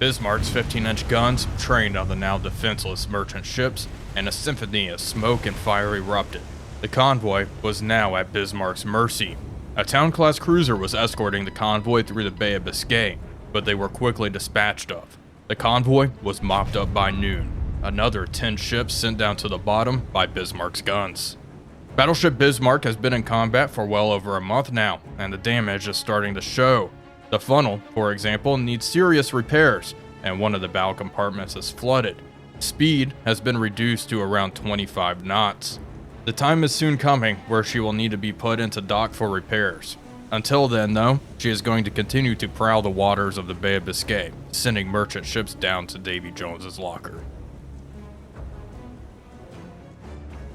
Bismarck's 15-inch guns trained on the now defenseless merchant ships, and a symphony of smoke and fire erupted. The convoy was now at Bismarck's mercy. A town-class cruiser was escorting the convoy through the Bay of Biscay, but they were quickly dispatched of. The convoy was mopped up by noon. Another 10 ships sent down to the bottom by Bismarck's guns. Battleship Bismarck has been in combat for well over a month now, and the damage is starting to show. The funnel, for example, needs serious repairs, and one of the bow compartments is flooded. Speed has been reduced to around 25 knots. The time is soon coming where she will need to be put into dock for repairs. Until then, though, she is going to continue to prowl the waters of the Bay of Biscay, sending merchant ships down to Davy Jones's locker.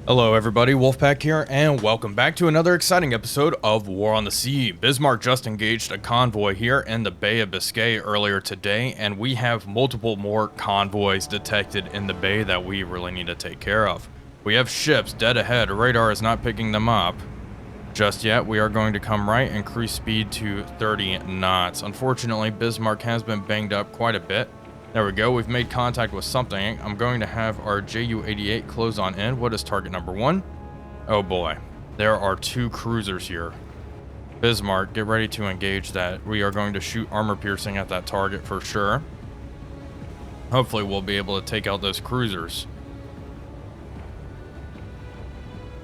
Hello everybody, Wolfpack here, and welcome back to another exciting episode of War on the Sea. Bismarck just engaged a convoy here in the Bay of Biscay earlier today, and we have multiple more convoys detected in the bay that we really need to take care of. We have ships dead ahead, radar is not picking them up just yet. We are going to come right, increase speed to 30 knots. Unfortunately, Bismarck has been banged up quite a bit. There we go, we've made contact with something. I'm going to have our Ju-88 close on in. What is target number 1? Oh boy, there are 2 cruisers here. Bismarck, get ready to engage that. We are going to shoot armor piercing at that target for sure. Hopefully we'll be able to take out those cruisers.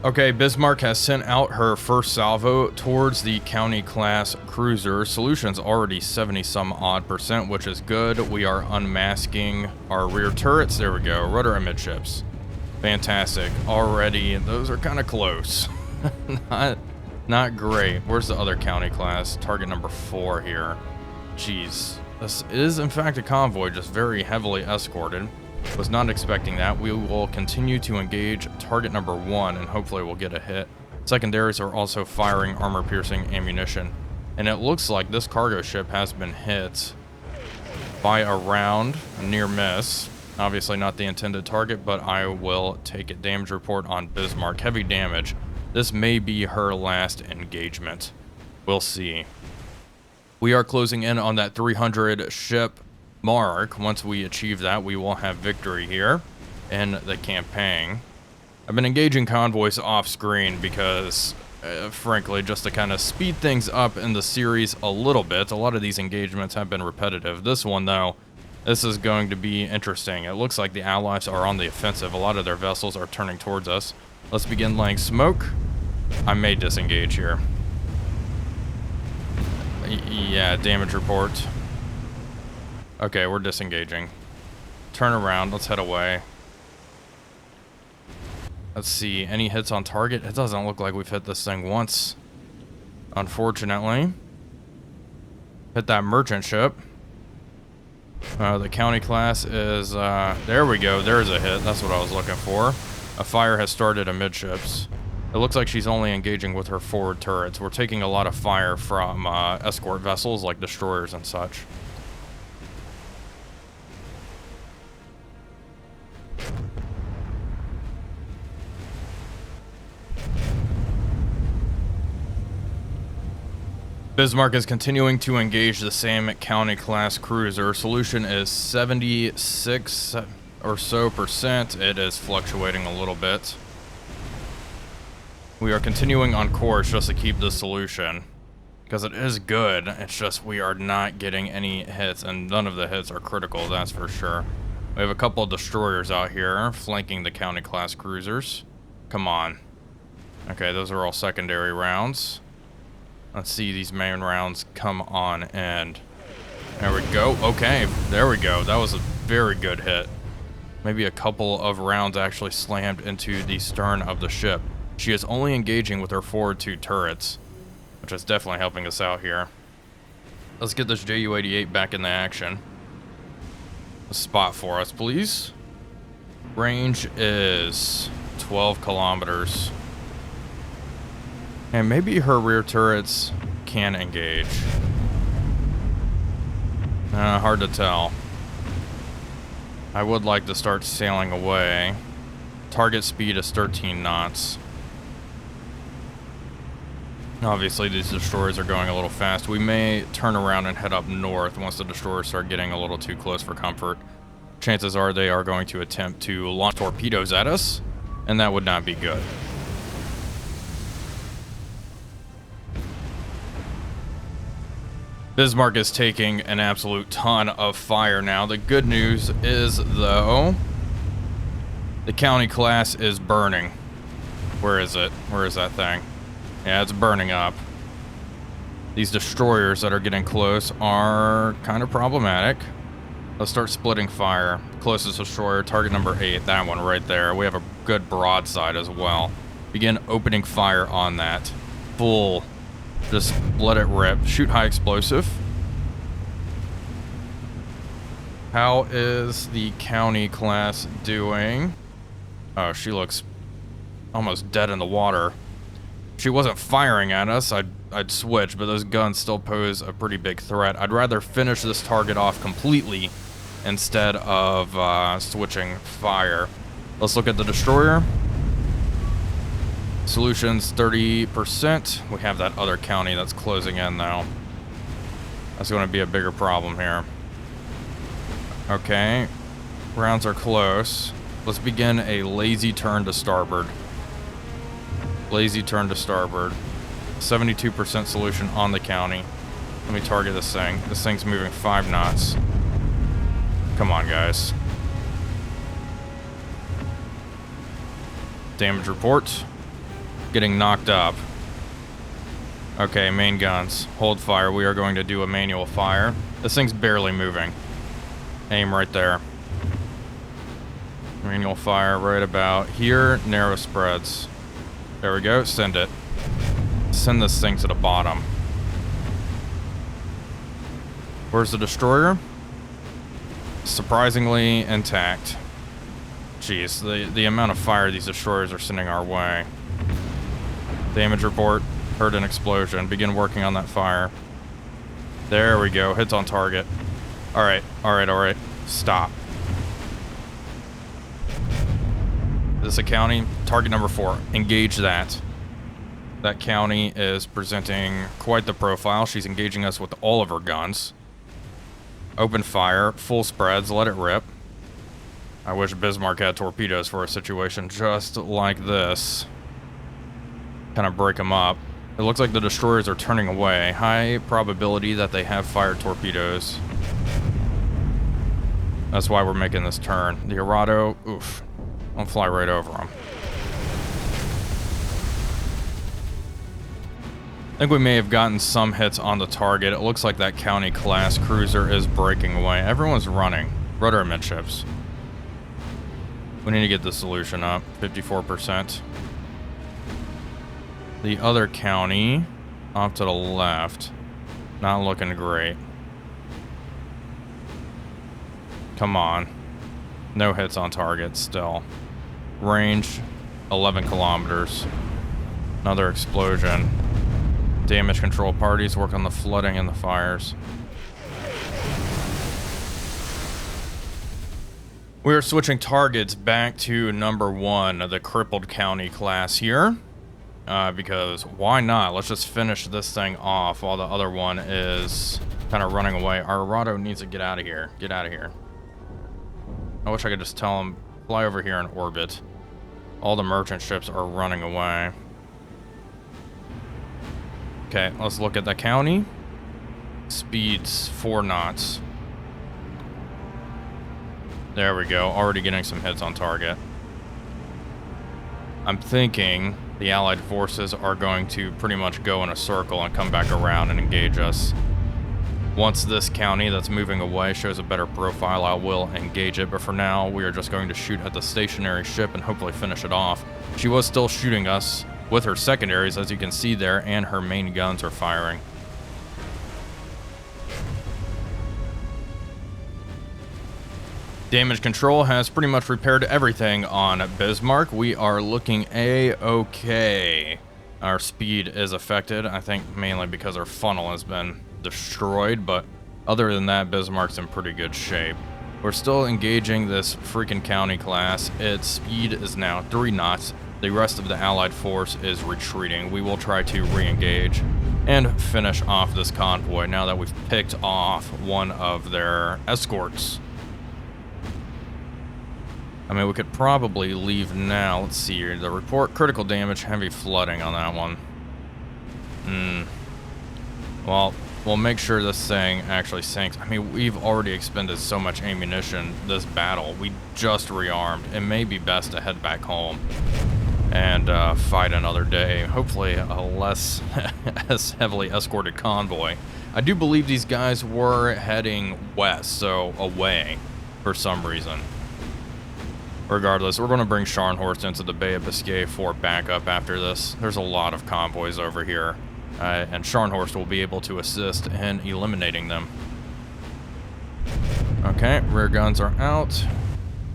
Okay, Bismarck has sent out her first salvo towards the County class cruiser. Solution's already 70 some odd %, which is good. We are unmasking our rear turrets. There we go, rudder amidships. Fantastic. Already, those are kind of close. not great. Where's the other County class? Target number 4 here. Jeez. This is in fact a convoy, just very heavily escorted. Was not expecting that. We will continue to engage target number 1 and hopefully we'll get a hit. Secondaries are also firing armor-piercing ammunition. And it looks like this cargo ship has been hit by a round, a near miss. Obviously not the intended target, but I will take it. Damage report on Bismarck. Heavy damage. This may be her last engagement. We'll see. We are closing in on that 300 ship mark. Once we achieve that, we will have victory here in the campaign. I've been engaging convoys off screen because frankly, just to kind of speed things up in the series a little bit. A lot of these engagements have been repetitive. This one though, this is going to be interesting. It looks like the allies are on the offensive. A lot of their vessels are turning towards us. Let's begin laying smoke. I may disengage here. Yeah, damage report. Okay, we're disengaging. Turn around, let's head away. Let's see, any hits on target? It doesn't look like we've hit this thing once, unfortunately. Hit that merchant ship. The County class is, there we go, there's a hit, that's what I was looking for. A fire has started amidships. It looks like she's only engaging with her forward turrets. We're taking a lot of fire from escort vessels like destroyers and such. Bismarck is continuing to engage the same County class cruiser. Solution is 76 or so %. It is fluctuating a little bit. We are continuing on course just to keep the solution because it is good. It's just we are not getting any hits, and none of the hits are critical, that's for sure. We have a couple of destroyers out here flanking the County class cruisers. Come on. Okay, those are all secondary rounds. Let's see these main rounds come on, and there we go. Okay, there we go. That was a very good hit. Maybe a couple of rounds actually slammed into the stern of the ship. She is only engaging with her forward 2 turrets, which is definitely helping us out here. Let's get this Ju-88 back into action. A spot for us, please. Range is 12 kilometers. And maybe her rear turrets can engage. Hard to tell. I would like to start sailing away. Target speed is 13 knots. Obviously, these destroyers are going a little fast. We may turn around and head up north once the destroyers start getting a little too close for comfort. Chances are they are going to attempt to launch torpedoes at us, and that would not be good. Bismarck is taking an absolute ton of fire now. The good news is, though, the county class is burning. Where is it? Where is that thing? Yeah, it's burning up. These destroyers that are getting close are kind of problematic. Let's start splitting fire. Closest destroyer, target number 8, that one right there. We have a good broadside as well. Begin opening fire on that. Full. Just let it rip. Shoot high explosive. How is the county class doing? Oh, she looks almost dead in the water. If she wasn't firing at us, I'd switch, but those guns still pose a pretty big threat. I'd rather finish this target off completely instead of switching fire. Let's look at the destroyer. Solutions 30%. We have that other county that's closing in now. That's going to be a bigger problem here. Okay. Rounds are close. Let's begin a lazy turn to starboard. Lazy turn to starboard. 72% solution on the county. Let me target this thing. This thing's moving 5 knots. Come on, guys. Damage report. Getting knocked up. Okay, main guns. Hold fire. We are going to do a manual fire. This thing's barely moving. Aim right there. Manual fire right about here. Narrow spreads. There we go. Send it. Send this thing to the bottom. Where's the destroyer? Surprisingly intact. Jeez, the amount of fire these destroyers are sending our way. Damage report. Heard an explosion. Begin working on that fire. There we go. Hits on target. Alright, alright, alright. Stop. This is a county. Target number 4. Engage that. That county is presenting quite the profile. She's engaging us with all of her guns. Open fire. Full spreads. Let it rip. I wish Bismarck had torpedoes for a situation just like this. Kind of break them up. It looks like the destroyers are turning away. High probability that they have fired torpedoes. That's why we're making this turn. The Arado, oof. I'll fly right over them. I think we may have gotten some hits on the target. It looks like that county class cruiser is breaking away. Everyone's running. Rudder amidships. We need to get the solution up. 54%. The other county, off to the left. Not looking great. Come on. No hits on target still. Range, 11 kilometers. Another explosion. Damage control parties work on the flooding and the fires. We are switching targets back to number 1, the crippled county class here. Because why not? Let's just finish this thing off while the other one is kind of running away. Our Arado needs to get out of here. Get out of here. I wish I could just tell him, fly over here in orbit. All the merchant ships are running away. Okay, let's look at the county. Speeds 4 knots. There we go. Already getting some hits on target. I'm thinking the Allied forces are going to pretty much go in a circle and come back around and engage us. Once this county that's moving away shows a better profile, I will engage it, but for now, we are just going to shoot at the stationary ship and hopefully finish it off. She was still shooting us with her secondaries, as you can see there, and her main guns are firing. Damage control has pretty much repaired everything on Bismarck. We are looking A-okay. Our speed is affected, I think mainly because our funnel has been destroyed, but other than that, Bismarck's in pretty good shape. We're still engaging this freaking county class. Its speed is now 3 knots. The rest of the Allied force is retreating. We will try to re-engage and finish off this convoy now that we've picked off one of their escorts. I mean, we could probably leave now. Let's see here. The report, critical damage, heavy flooding on that one. Well, we'll make sure this thing actually sinks. I mean, we've already expended so much ammunition this battle. We just rearmed. It may be best to head back home and fight another day. Hopefully a less as heavily escorted convoy. I do believe these guys were heading west, so away for some reason. Regardless, we're going to bring Scharnhorst into the Bay of Biscay for backup after this. There's a lot of convoys over here, and Scharnhorst will be able to assist in eliminating them. Okay, rear guns are out.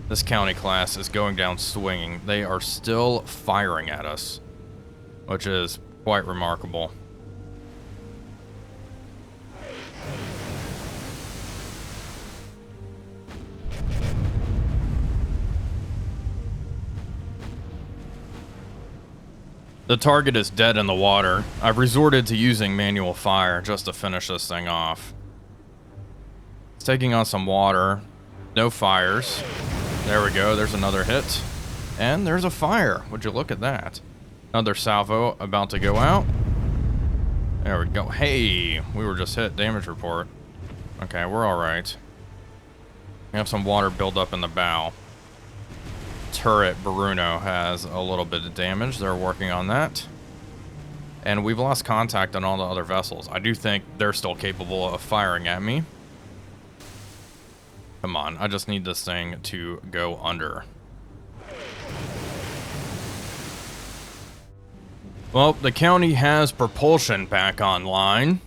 This county class is going down swinging. They are still firing at us, which is quite remarkable. The target is dead in the water. I've resorted to using manual fire just to finish this thing off. It's taking on some water. No fires. There we go. There's another hit. And there's a fire. Would you look at that? Another salvo about to go out. There we go. Hey, we were just hit. Damage report. Okay, we're all right. We have some water build up in the bow. Turret Bruno has a little bit of damage. They're working on that. And we've lost contact on all the other vessels. I do think they're still capable of firing at me. Come on, I just need this thing to go under. Well, the county has propulsion back online.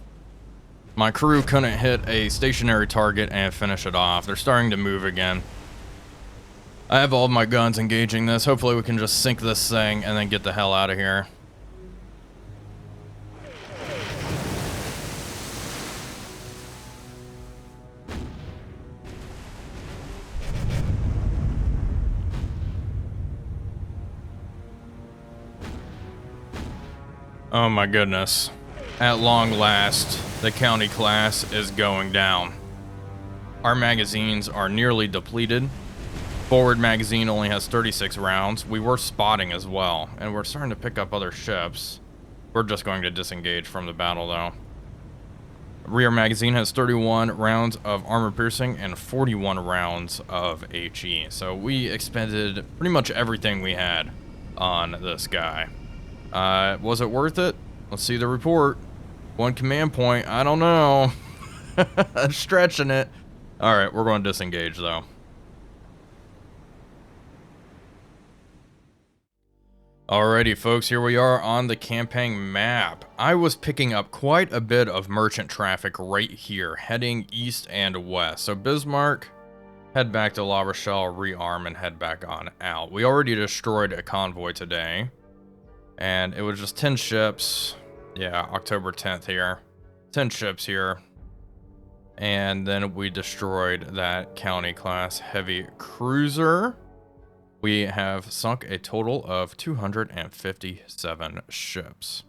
My crew couldn't hit a stationary target and finish it off. They're starting to move again. I have all of my guns engaging this. Hopefully we can just sink this thing and then get the hell out of here. Oh my goodness. At long last, the county class is going down. Our magazines are nearly depleted. Forward magazine only has 36 rounds. We were spotting as well, and we're starting to pick up other ships. We're just going to disengage from the battle, though. Rear magazine has 31 rounds of armor piercing and 41 rounds of HE. So we expended pretty much everything we had on this guy. Was it worth it? Let's see the report. One command point. I don't know. I'm stretching it. All right, we're going to disengage, though. Alrighty, folks, here we are on the campaign map. I was picking up quite a bit of merchant traffic right here, heading east and west. So Bismarck, head back to La Rochelle, rearm, and head back on out. We already destroyed a convoy today, and it was just 10 ships. Yeah, October 10th here. 10 ships here. And then we destroyed that county class heavy cruiser. We have sunk a total of 257 ships.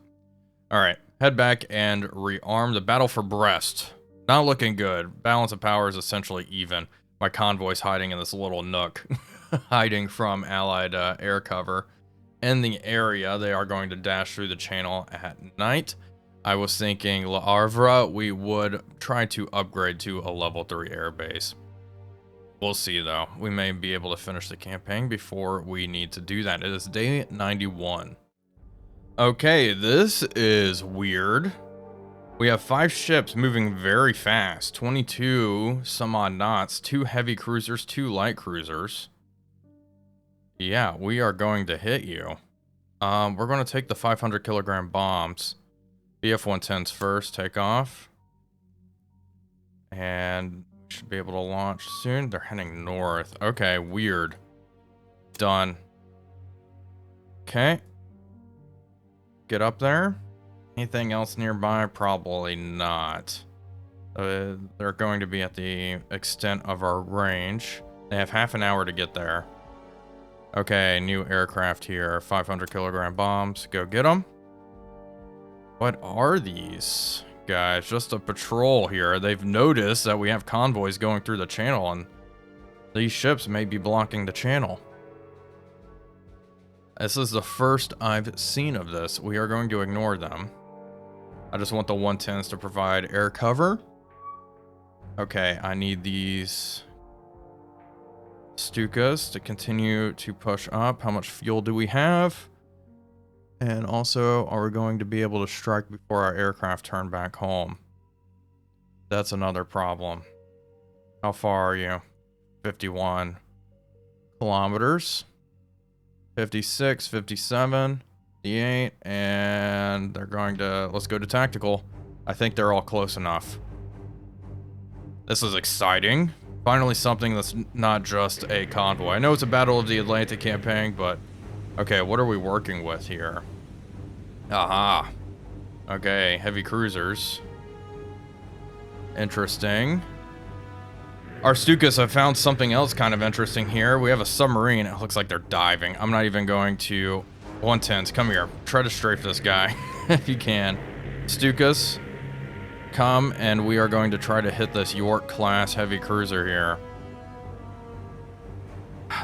All right, head back and rearm. The battle for Brest. Not looking good. Balance of power is essentially even. My convoy's hiding in this little nook, hiding from Allied air cover. In the area, they are going to dash through the channel at night. I was thinking Le Havre, we would try to upgrade to a level 3 airbase. We'll see, though. We may be able to finish the campaign before we need to do that. It is day 91. Okay, this is weird. We have 5 ships moving very fast. 22 some odd knots. 2 heavy cruisers, 2 light cruisers. Yeah, we are going to hit you. We're going to take the 500 kilogram bombs. BF-110s first, take off. And should be able to launch soon. They're heading north. Okay, weird. Done. Okay. Get up there. Anything else nearby? Probably not. They're going to be at the extent of our range. They have half an hour to get there. Okay, new aircraft here. 500 kilogram bombs. Go get them. What are these guys? Just a patrol here. They've noticed that we have convoys going through the channel, and these ships may be blocking the channel. This is the first I've seen of this. We are going to ignore them. I just want the 110s to provide air cover. Okay, I need these Stukas to continue to push up. How much fuel do we have? And also, are we going to be able to strike before our aircraft turn back home? That's another problem. How far are you? 51 kilometers. 56, 57, 58, and they're going to, let's go to tactical. I think they're all close enough. This is exciting. Finally something that's not just a convoy. I know it's a Battle of the Atlantik campaign, but okay, what are we working with here? Aha. Okay, heavy cruisers. Interesting. Our Stukas have found something else kind of interesting here. We have a submarine. It looks like they're diving. I'm not even going to... 110s, come here. Try to strafe this guy if you can. Stukas, come, and we are going to try to hit this York-class heavy cruiser here.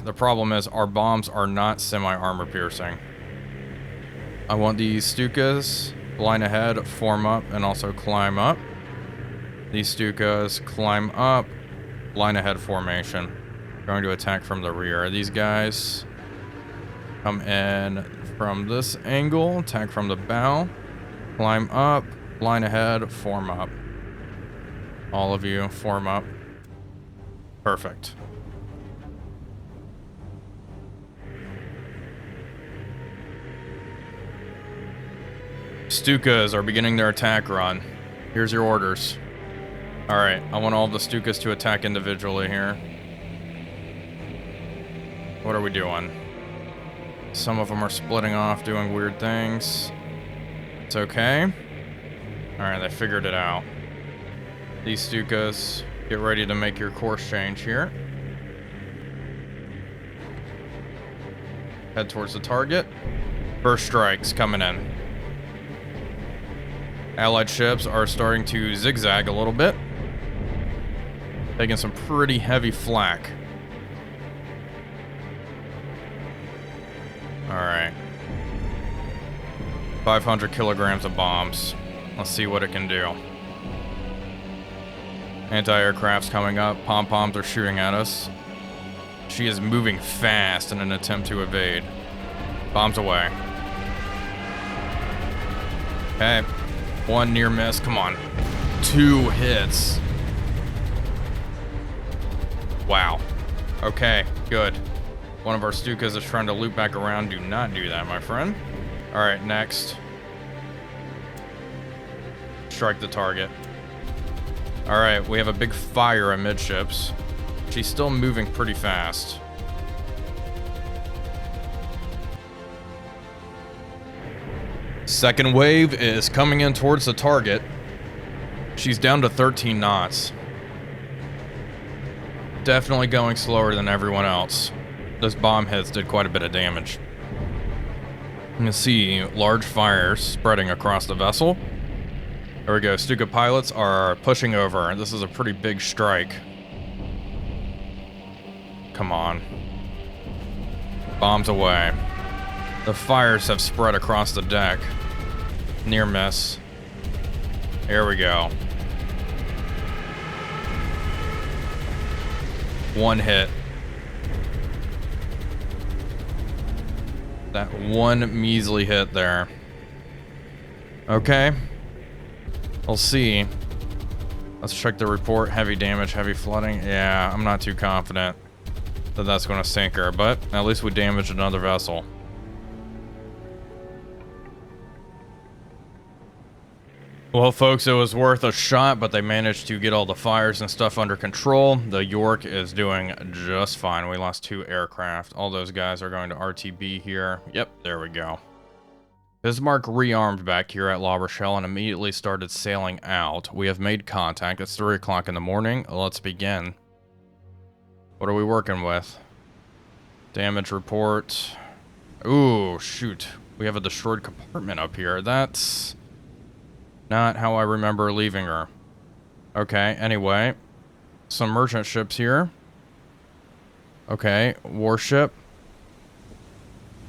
The problem is our bombs are not semi-armor piercing. I want these Stukas line ahead, form up, and also climb up. These Stukas climb up. Line ahead formation. Going to attack from the rear. These guys come in from this angle, attack from the bow, climb up, line ahead, form up. All of you form up. Perfect. Stukas are beginning their attack run. Here's your orders. Alright, I want all the Stukas to attack individually here. What are we doing? Some of them are splitting off, doing weird things. It's okay. Alright, they figured it out. These Stukas, get ready to make your course change here. Head towards the target. First strikes coming in. Allied ships are starting to zigzag a little bit. Taking some pretty heavy flak. Alright. 500 kilograms of bombs. Let's see what it can do. Anti-aircraft's coming up. Pom-poms are shooting at us. She is moving fast in an attempt to evade. Bombs away. Okay. One near miss. Come on. 2 hits. Wow. Okay, good. One of our Stukas is trying to loop back around. Do not do that, my friend. Alright, next. Strike the target. Alright, we have a big fire amidships. She's still moving pretty fast. Second wave is coming in towards the target. She's down to 13 knots. Definitely going slower than everyone else. Those bomb hits did quite a bit of damage. You can see large fires spreading across the vessel. There we go. Stuka pilots are pushing over. This is a pretty big strike. Come on. Bombs away. The fires have spread across the deck. Near miss. Here we go. One hit. That one measly hit there. Okay. We'll see. Let's check the report. Heavy damage, heavy flooding. Yeah, I'm not too confident that that's going to sink her, but at least we damaged another vessel. Well, folks, it was worth a shot, but they managed to get all the fires and stuff under control. The York is doing just fine. We lost 2 aircraft. All those guys are going to RTB here. Yep, there we go. Bismarck rearmed back here at La Rochelle and immediately started sailing out. We have made contact. It's 3 o'clock in the morning. Let's begin. What are we working with? Damage report. Ooh, shoot. We have a destroyed compartment up here. That's not how I remember leaving her. Okay, anyway. Some merchant ships here. Okay, warship.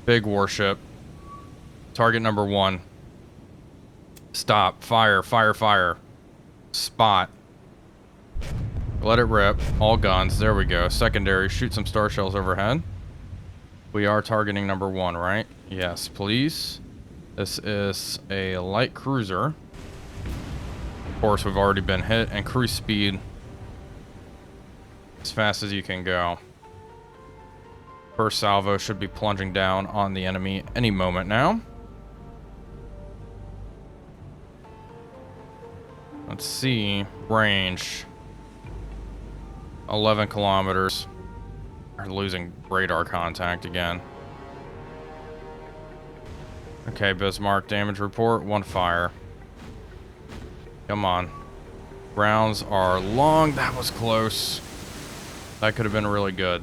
Big warship. Target number 1. Stop. Fire, fire, fire. Spot. Let it rip. All guns. There we go. Secondary. Shoot some star shells overhead. We are targeting number 1, right? Yes, please. This is a light cruiser. Of course, we've already been hit. And cruise speed as fast as you can go. First salvo should be plunging down on the enemy any moment now. Let's see. Range. 11 kilometers. We're losing radar contact again. Okay, Bismarck. Damage report. 1 fire. Come on. Rounds are long. That was close. That could have been really good.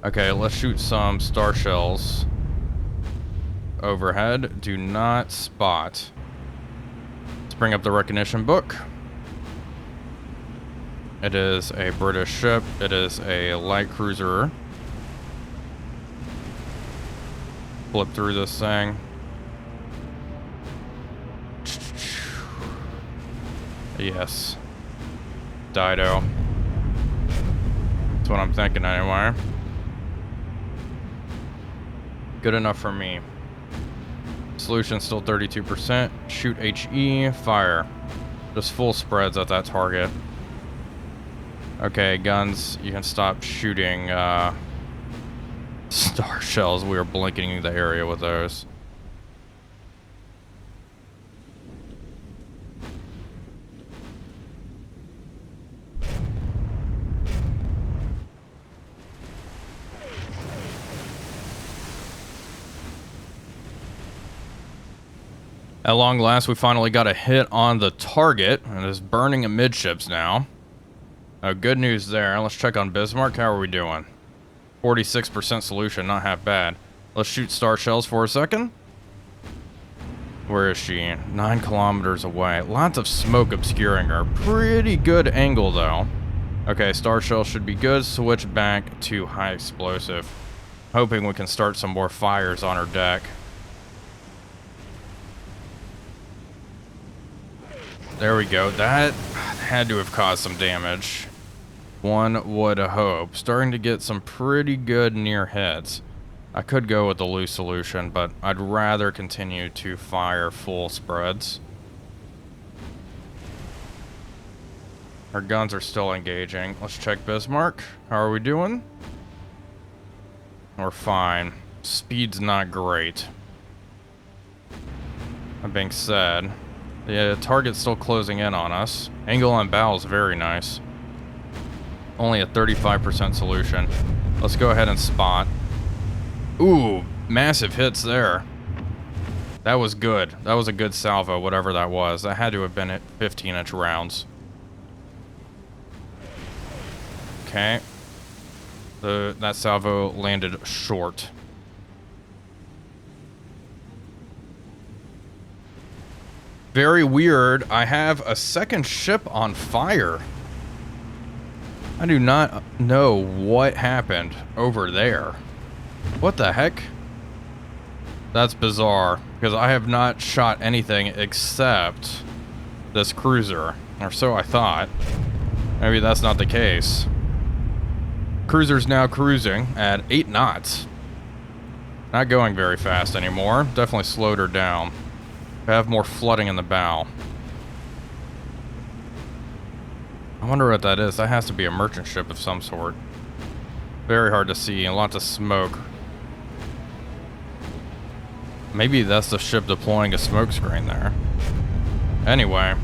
Okay, let's shoot some star shells overhead. Do not spot. Let's bring up the recognition book. It is a British ship. It is a light cruiser. Flip through this thing. Yes. Dido. That's what I'm thinking anyway. Good enough for me. Solution still 32%. Shoot HE. Fire. Just full spreads at that target. Okay, guns. You can stop shooting star shells. We are blinking the area with those. At long last, we finally got a hit on the target, and it is burning amidships now. Good news there. Let's check on Bismarck. How are we doing? 46% solution, not half bad. Let's shoot star shells for a second. Where is she? 9 kilometers away. Lots of smoke obscuring her. Pretty good angle, though. Okay, star shell should be good. Switch back to high explosive. Hoping we can start some more fires on her deck. There we go. That had to have caused some damage. One would hope. Starting to get some pretty good near hits. I could go with the loose solution, but I'd rather continue to fire full spreads. Our guns are still engaging. Let's check Bismarck. How are we doing? We're fine. Speed's not great. That being said, the target's still closing in on us. Angle on bow is very nice. Only a 35% solution. Let's go ahead and spot. Ooh, massive hits there. That was good. That was a good salvo, whatever that was. That had to have been at 15-inch rounds. Okay. That salvo landed short. Very weird. I have a second ship on fire. I do not know what happened over there. What the heck? That's bizarre, because I have not shot anything except this cruiser, or so I thought. Maybe that's not the case. Cruiser's now cruising at 8 knots. Not going very fast anymore. Definitely slowed her down. Have more flooding in the bow. I wonder what that is. That has to be a merchant ship of some sort. Very hard to see, and lots of smoke. Maybe that's the ship deploying a smoke screen there. Anyway,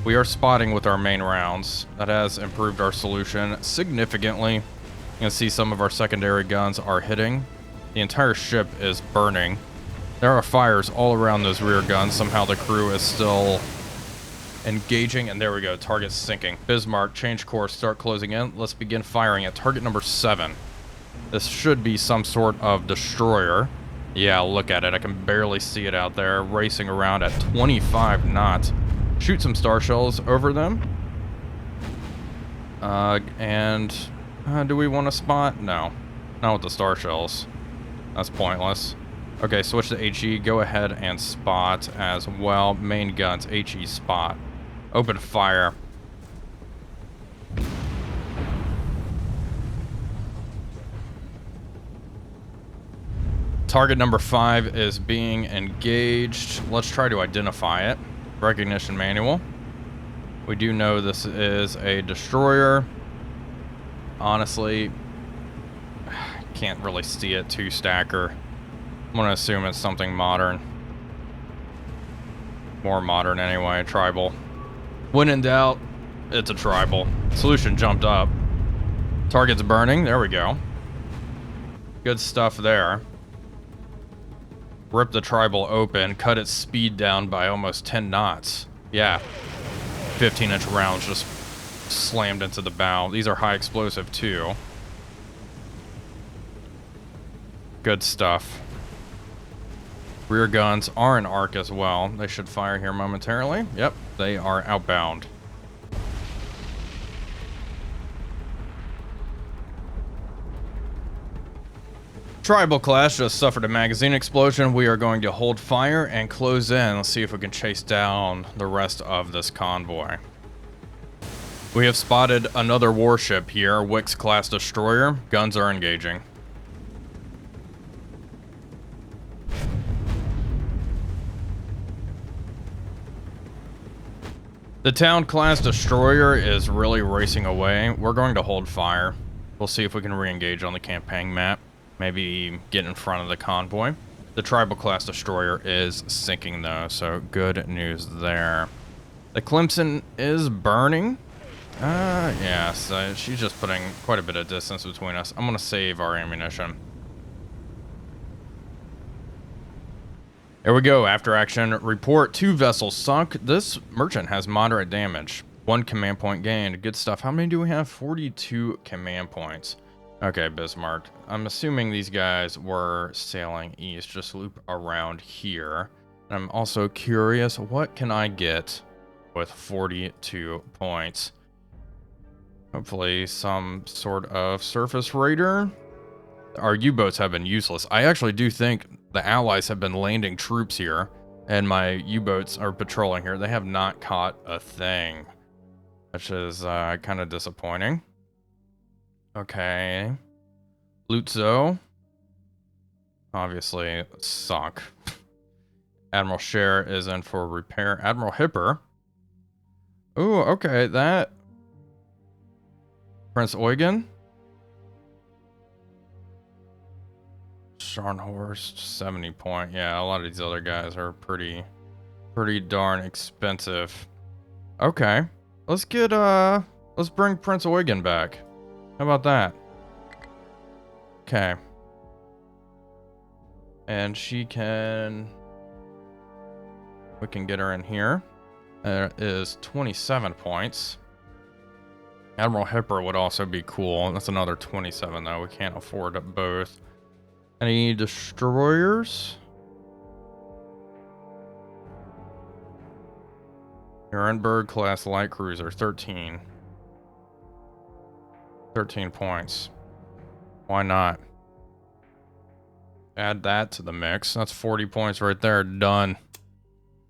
we are spotting with our main rounds. That has improved our solution significantly. You can see some of our secondary guns are hitting. The entire ship is burning. There are fires all around those rear guns. Somehow the crew is still engaging, and there we go. Target sinking. Bismarck, change course, start closing in. Let's begin firing at target number 7. This should be some sort of destroyer. Yeah, look at it. I can barely see it out there, racing around at 25 knots. Shoot some star shells over them. Do we want to spot? No. Not with the star shells. That's pointless. Okay, switch to HE. Go ahead and spot as well. Main guns, HE spot. Open fire. Target number 5 is being engaged. Let's try to identify it. Recognition manual. We do know this is a destroyer. Honestly, can't really see it. 2-stacker. I'm gonna assume it's something modern. More modern anyway. Tribal. When in doubt, it's a tribal. Solution jumped up. Target's burning. There we go. Good stuff there. Rip the tribal open, cut its speed down by almost 10 knots. Yeah, 15-inch rounds just slammed into the bow. These are high explosive too. Good stuff. Rear guns are in arc as well. They should fire here momentarily. Yep, they are outbound. Tribal class just suffered a magazine explosion. We are going to hold fire and close in. Let's see if we can chase down the rest of this convoy. We have spotted another warship here, Wix class destroyer. Guns are engaging. The town class destroyer is really racing away. We're going to hold fire. We'll see if we can re-engage on the campaign map. Maybe get in front of the convoy. The tribal class destroyer is sinking though, so good news there. The Clemson is burning. Yeah, so she's just putting quite a bit of distance between us. I'm gonna save our ammunition. There we go, after action report. 2 vessels sunk. This merchant has moderate damage. 1 command point gained. Good stuff. How many do we have? 42 command points. Okay, Bismarck. I'm assuming these guys were sailing east. Just loop around here. And I'm also curious, what can I get with 42 points? Hopefully some sort of surface raider. Our U-boats have been useless. I actually do think the Allies have been landing troops here, and my U-boats are patrolling here. They have not caught a thing, which is kind of disappointing. Okay. Lutzo. Obviously sunk. Admiral Cher is in for repair. Admiral Hipper. Ooh, okay, that. Prince Eugen. Scharnhorst, 70 point. Yeah, a lot of these other guys are pretty darn expensive. Okay. Let's bring Prince Eugen back. How about that? Okay. And we can get her in here. There is 27 points. Admiral Hipper would also be cool. That's another 27 though. We can't afford both. Any destroyers? Nuremberg class light cruiser, 13. 13 points. Why not? Add that to the mix. That's 40 points right there. Done.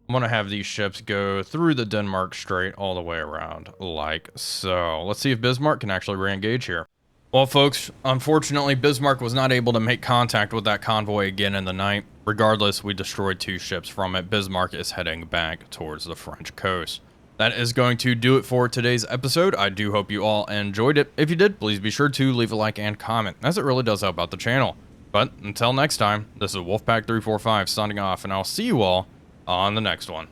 I'm gonna have these ships go through the Denmark Strait all the way around, like so. Let's see if Bismarck can actually re-engage here. Well, folks, unfortunately, Bismarck was not able to make contact with that convoy again in the night. Regardless, we destroyed 2 ships from it. Bismarck is heading back towards the French coast. That is going to do it for today's episode. I do hope you all enjoyed it. If you did, please be sure to leave a like and comment, as it really does help out the channel. But until next time, this is Wolfpack345 signing off, and I'll see you all on the next one.